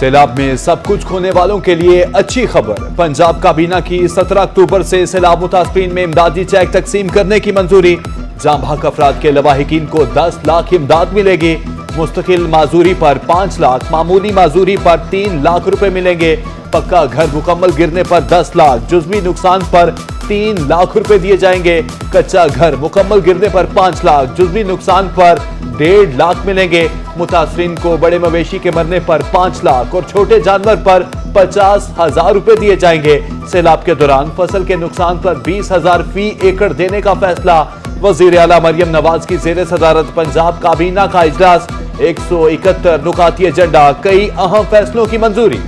सैलाब में सब कुछ खोने वालों के लिए अच्छी खबर। पंजाब काबीना की 17 अक्टूबर से सैलाब मुतासरीन में इमदादी चेक तकसीम करने की मंजूरी। जाम भाग अफराद के लवाहिकीन को 10 लाख इमदाद मिलेगी। मुस्तकिल माजूरी पर 5 लाख, मामूली माजूरी पर 3 लाख रुपए मिलेंगे। पक्का घर मुकम्मल गिरने पर 10 लाख, जुज़वी नुकसान पर 3 लाख रुपए दिए जाएंगे। कच्चा घर मुकम्मल गिरने पर 5 लाख, जुज़वी नुकसान पर 1.5 लाख मिलेंगे। मुतासरीन को बड़े मवेशी के मरने पर 5 लाख और छोटे जानवर पर 50,000 रुपए दिए जाएंगे। सैलाब के दौरान फसल के नुकसान पर 20,000 फी एकड़ देने का फैसला। वज़ीर आला मरियम नवाज की ज़ेरे सदारत पंजाब काबीना का इजलास। 171 नुकाती एजेंडा, कई अहम फैसलों की मंजूरी।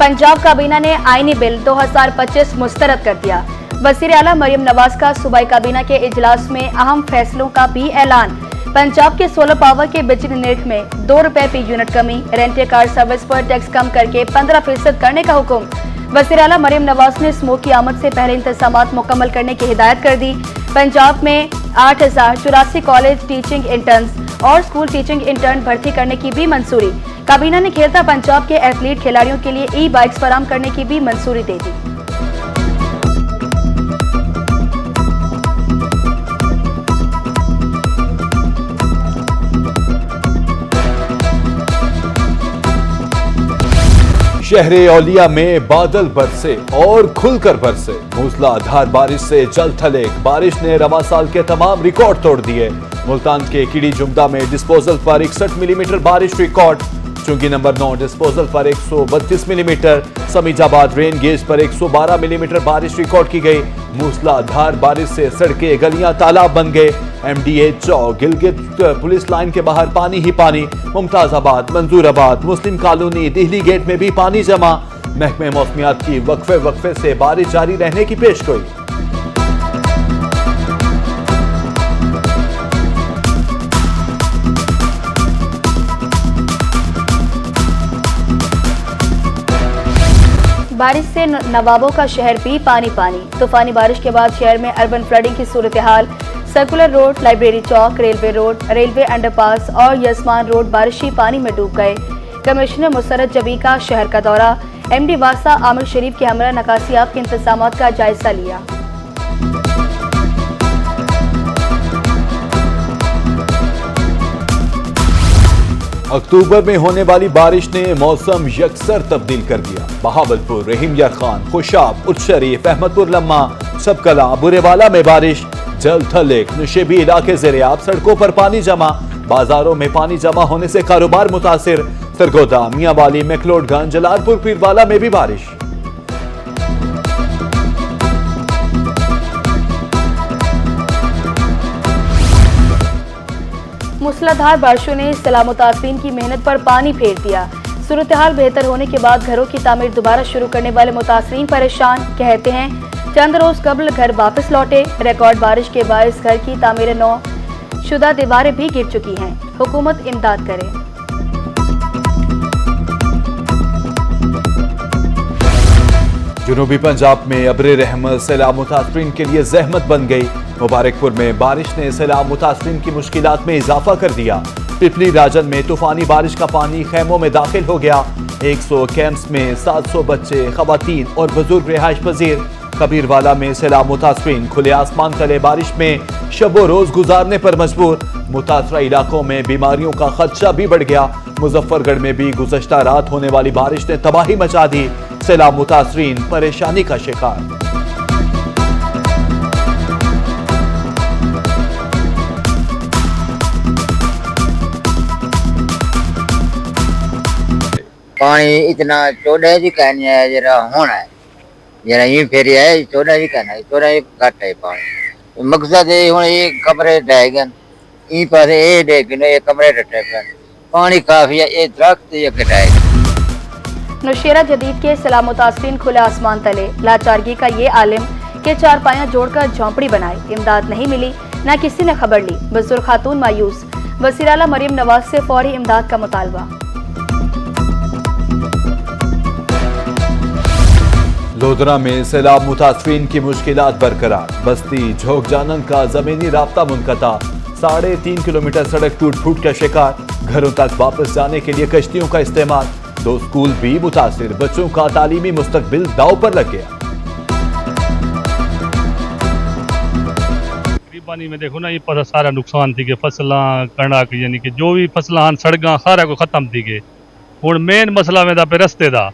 पंजाब काबीना ने आईनी बिल 2025 मुस्तरद कर दिया। वज़ीर आला मरियम नवाज का सूबाई काबीना के इजलास में अहम फैसलों का भी ऐलान। पंजाब के सोलर पावर के बिजली निर्ख में 2 रुपए फी यूनिट कमी, रेंटे कार सर्विस पर टैक्स कम करके 15% करने का हुक्म। वज़ीर आला मरियम नवाज ने स्मोक की आमद से पहले इंतजामात मुकम्मल करने की हिदायत कर दी। पंजाब में 8,084 कॉलेज टीचिंग इंटर्न्स और स्कूल टीचिंग इंटर्न भर्ती करने की भी मंजूरी। काबीना ने खेलता पंजाब के एथलीट खिलाड़ियों के लिए ई-बाइक्स फराहम करने की भी मंजूरी दे दी। शहरे औलिया में बादल बरसे और खुलकर बरसे। मूसलाधार बारिश से जल थलेक। बारिश ने रवा साल के तमाम रिकॉर्ड तोड़ दिए। मुल्तान के कीड़ी जुमदा में डिस्पोजल पर 61 मिलीमीटर बारिश रिकॉर्ड। चुंगी नंबर 9 डिस्पोजल पर 132 मिलीमीटर। समीजाबाद रेन गेज पर 112 मिलीमीटर बारिश रिकॉर्ड की गई। मूसलाधार बारिश से सड़कें, गलियां तालाब बन गए। MDA चौक, गिलगित पुलिस लाइन के बाहर पानी ही पानी। मुमताजाबाद, मंजूराबाद, मुस्लिम कॉलोनी, दिल्ली गेट में भी पानी जमा। महकमे मौसमियात की वक्फे से बारिश जारी रहने की पेशगोई। बारिश से नवाबों का शहर भी पानी पानी। तूफानी बारिश के बाद शहर में अर्बन फ्लडिंग की सूरत हाल। सर्कुलर रोड, लाइब्रेरी चौक, रेलवे रोड, रेलवे अंडरपास और यजमान रोड बारिशी पानी में डूब गए। कमिश्नर मुसरत जबी का शहर का दौरा। MD वासा आमिर शरीफ के हमरा नकासियाब के इंतजामात का जायजा लिया। अक्टूबर में होने वाली बारिश ने मौसम यकसर तब्दील कर दिया। बहावलपुर, रहीमिया खान, खुशाब, उर्शरीफ, अहमदपुर लम्मा, सबकला, बुरेवाला में बारिश। जल थलेक, नशेबी इलाके ज़ेरे-आब, सड़कों पर पानी जमा। बाजारों में पानी जमा होने से कारोबार मुतासिर। सरगोदा, मियांवाली, मैक्लोडगंज, जलालपुर, पीरवाला में भी बारिश। मूसलाधार बारिशों ने सैलाब मुतासरीन की मेहनत पर पानी फेर दिया। सूरत हाल बेहतर होने के बाद घरों की तामीर दोबारा शुरू करने वाले मुतासरीन परेशान। कहते हैं चंद रोज कबल घर वापस लौटे। रिकॉर्ड बारिश के बायस घर की तामीर नौ शुदा दीवारें भी गिर चुकी हैं। हुकूमत इमदाद करे। जुनूबी पंजाब में अब्रे रहमत सैलाब मुतासरीन के लिए जहमत बन गई। मुबारकपुर में बारिश ने सैलाब मुतासरीन की मुश्किलात में इजाफा कर दिया। पिपली राजन में तूफानी बारिश का पानी खैमों में दाखिल हो गया। 100 कैंप्स में 700 बच्चे, खवातीन और बुजुर्ग रिहाइश पजीर। कबीरवाला में सैलाब मुतासरीन खुले आसमान तले बारिश में शबो रोज गुजारने पर मजबूर। मुतासरा इलाकों में बीमारियों का खदशा भी बढ़ गया। मुजफ्फरगढ़ में भी गुज़श्ता रात होने वाली बारिश ने तबाही मचा दी। सैलाब मुतासरीन परेशानी का शिकार। पानी इतना 14 जी कहनी है जरा होना है, जरा यूं फेरी है 14 जी कहना है, 14 घट है पानी। मकसद ये हूँ ये कमरे ढह गए, ई पास ये डेग ये कमरे डटे पे पानी काफी है, ये दरख्त ये कटाए। नौशेरा जदीद के सैलाब मुतासरीन खुले आसमान तले। लाचारगी का ये आलिम के चारपाइयां जोड़कर झोंपड़ी बनाई। इमदाद नहीं मिली, न किसी ने खबर ली। बुजुर्ग खातून मायूस। वज़ीर आला मरियम नवाज से फौरी इमदाद का मुतालबा। लोधरा में सैलाब मुतासरीन की मुश्किलात बरकरार। बस्ती झोंक जानन का जमीनी राब्ता मुनक़ता। 3.5 किलोमीटर सड़क टूट फूट का शिकार। घरों तक वापस जाने के लिए कश्तियों का इस्तेमाल। 2 स्कूल भी मुतासिर। बच्चों का तालीमी मुस्तकबिल दाव पर लग गया। पानी में देखो ना, ये पता सारा नुकसान थी कि फसलां कणक यानी कि जो भी फसलां सड़कां सारा को खत्म थी गए। हुण मेन मसला वेंदा पे रस्ते दा।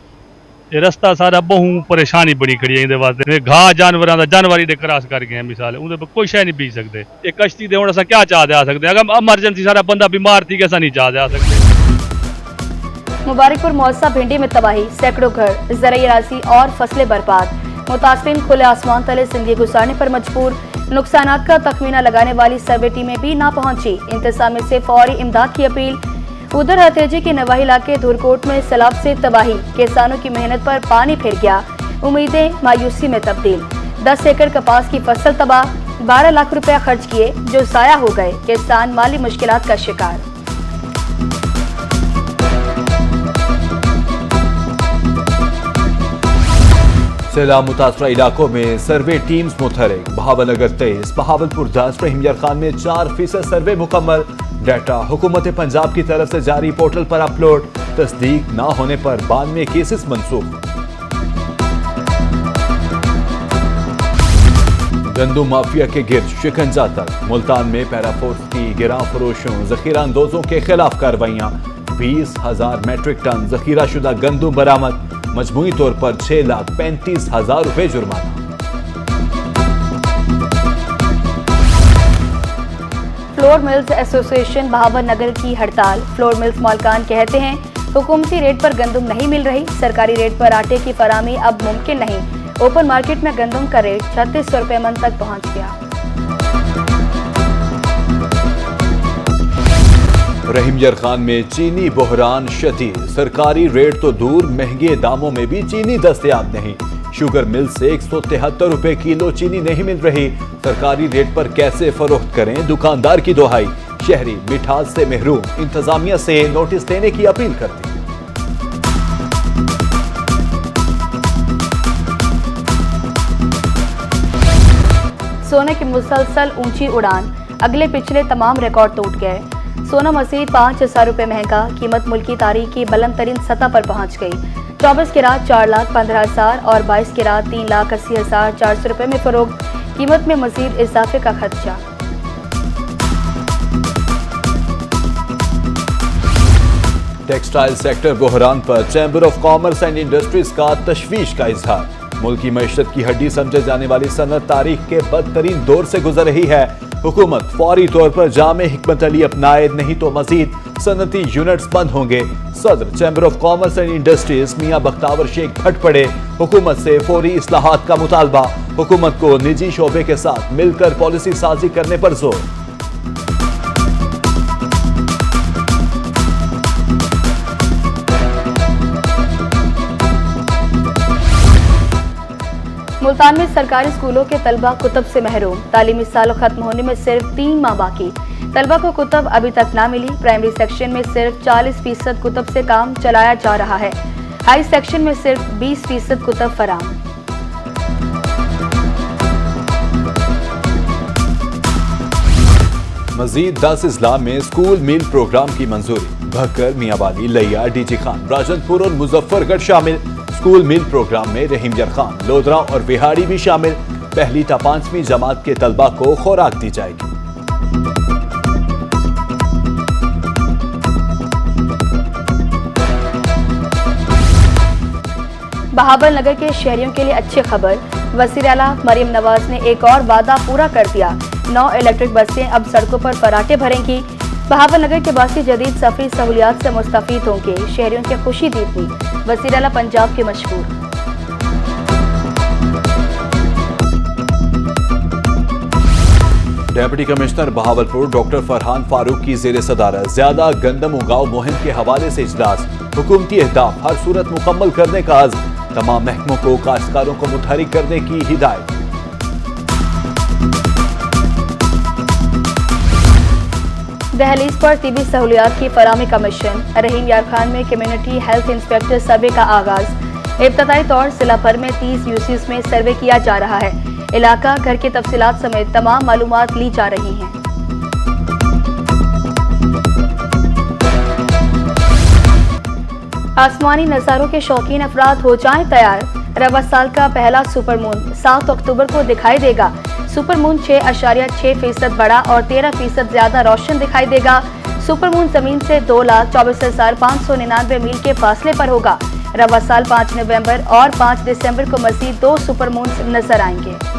ये रस्ता सारा बहु परेशानी बड़ी खड़ी है। इहदे वास्ते घाह जानवरां दा जानवर ही क्रॉस कर गए मिसाल उहदे पर कोई शय नहीं बीज सकते। ये कश्ती दे हुण असां क्या चाह दे आ सकते? अगर एमरजेंसी सारा बंदा बीमार थी कि असां नहीं चाह दे आ सकते। मुबारकपुर मौसा भिंडी में तबाही। सैकड़ों घर, ज़रई राशि और फसलें बर्बाद। मुतासरीन खुले आसमान तले जिंदगी गुजारने पर मजबूर। नुकसानात का तखमीना लगाने वाली सर्वे टीमें भी ना पहुंची। इंतजामिया से फौरी इमदाद की अपील। उधर हथेजी के नवाही इलाके धुरकोट में सैलाब से तबाही। किसानों की मेहनत पर पानी फिर गया। उम्मीदें मायूसी में तब्दील। 10 एकड़ कपास की फसल तबाह। 12 लाख रुपया खर्च किए जो जाया हो गए। किसान माली मुश्किलात का शिकार। सैलाब मुतासरा इलाकों में सर्वे टीम्स मुतहरिक। बहावलनगर 23, बहावलपुर 10, रहीमयार खान में 4% सर्वे मुकम्मल। डाटा हुकूमत पंजाब की तरफ से जारी पोर्टल पर अपलोड। तस्दीक ना होने पर 92 केसेस मंसूख। गंदुम माफिया के गिर्द शिकंजा तक। मुल्तान में पैराफोर्स की गिरां फरोशों जखीरा अंदोजों के खिलाफ कार्रवाइयां। 20,000 मैट्रिक टन जखीरा शुदा गंदुम बरामद। मजमूई तौर पर 6,35,000 रुपए जुर्माना। फ्लोर मिल्स एसोसिएशन बहावलनगर की हड़ताल। फ्लोर मिल्स मालकान कहते हैं हुकूमती रेट पर गंदुम नहीं मिल रही। सरकारी रेट पर आटे की फरामी अब मुमकिन नहीं। ओपन मार्केट में गंदुम का रेट 3600 रुपए मन तक पहुंच गया। रहीमयार खान में चीनी बहरान शदीद। सरकारी रेट तो दूर, महंगे दामों में भी चीनी दस्तयाब नहीं। शुगर मिल से 173 रुपए किलो चीनी नहीं मिल रही। सरकारी रेट पर कैसे फरोख्त करें, दुकानदार की दोहाई। शहरी मिठास से महरूम। इंतजामिया से नोटिस देने की अपील करती। सोने की मुसलसल ऊंची उड़ान। अगले पिछले तमाम रिकॉर्ड टूट गए। सोना मजीद 5,000 रुपए महंगा। कीमत मुल्की तारीख की बुलंद तरीन सतह पर पहुंच गई। 24 कैरात 4,15,000 और 22 कैरात 3,80,400 रुपए में फरोख्त। कीमत में मजीद इजाफे का खदशा। टेक्सटाइल सेक्टर बहरान पर chamber of commerce and industries का तशवीश का इजहार। मुल्की मईशत की हड्डी समझे जाने वाली सनत तारीख के बदतरीन दौर से गुजर रही है। हुकूमत फौरी तौर पर जामे हिकमत अली अपनाए, नहीं तो मजीद सनती यूनिट्स बंद होंगे। सदर chamber of commerce and industries मियां बख्तावर शेख फट पड़े। हुकूमत से फौरी इस्लाहात का मुतालबा। हुकूमत को निजी शोबे के साथ मिलकर पॉलिसी साजी करने पर जोर। मुल्तान में सरकारी स्कूलों के तलबा कुतब से महरूम। तालीमी साल खत्म होने में सिर्फ 3 माह बाकी। तलबा को कुतब अभी तक ना मिली। प्राइमरी सेक्शन में सिर्फ 40% कुतब से काम चलाया जा रहा है। हाई सेक्शन में सिर्फ 20% कुतब फराम। मजीद 10 अजला में स्कूल मील प्रोग्राम की मंजूरी। भक्कर, मियांवाली, लिया, डीजी खान, राजनपुर और मुजफ्फरगढ़ शामिल। स्कूल मील प्रोग्राम में रहीमयार खान, लोधरा और विहाड़ी भी शामिल। 1ली ta 5वीं जमात के तलबा को खुराक दी जाएगी। बहावलनगर के शहरियों के लिए अच्छी खबर। वज़ीर आला मरियम नवाज ने एक और वादा पूरा कर दिया। 9 इलेक्ट्रिक बसें अब सड़कों पर फराटे भरेंगी। बहावलनगर के बासी जदीद सफरी सहूलियात से मुस्तफीद होंगे। शहरियों की खुशी दीपनी। वज़ीर आला पंजाब के मशहूर। Deputy commissioner Bahawalpur doctor Farhan Farooq की जेर सदारत ज्यादा गंदम उगाओ मुहिम के हवाले से इजलास। हुकूमती अहदाफ हर सूरत मुकम्मल करने का अज़्म। तमाम महकमों को काश्तकारों को मुतहरिक करने की हिदायत। दहलीज पर तिबी सहूलियात की फराहमी का मिशन। रहीमयार खान में कम्युनिटी हेल्थ इंस्पेक्टर सर्वे का आगाज। इब्तदाई तौर जिला भर में 30 यूसीज में सर्वे किया जा रहा है। इलाका, घर की तफसीलात समेत तमाम मालूमात ली जा रही हैं। आसमानी नज़ारों के शौकीन अफराद हो जाएं तैयार। रवा साल का पहला सुपरमून 7 अक्टूबर को दिखाई देगा। सुपरमून 6.6% बड़ा और 13% ज्यादा रोशन दिखाई देगा। सुपरमून जमीन से 2,24,599 मील के फासले पर होगा। रवा साल 5 नवंबर और 5 दिसंबर को मज़ीद 2 सुपरमून नजर आएंगे।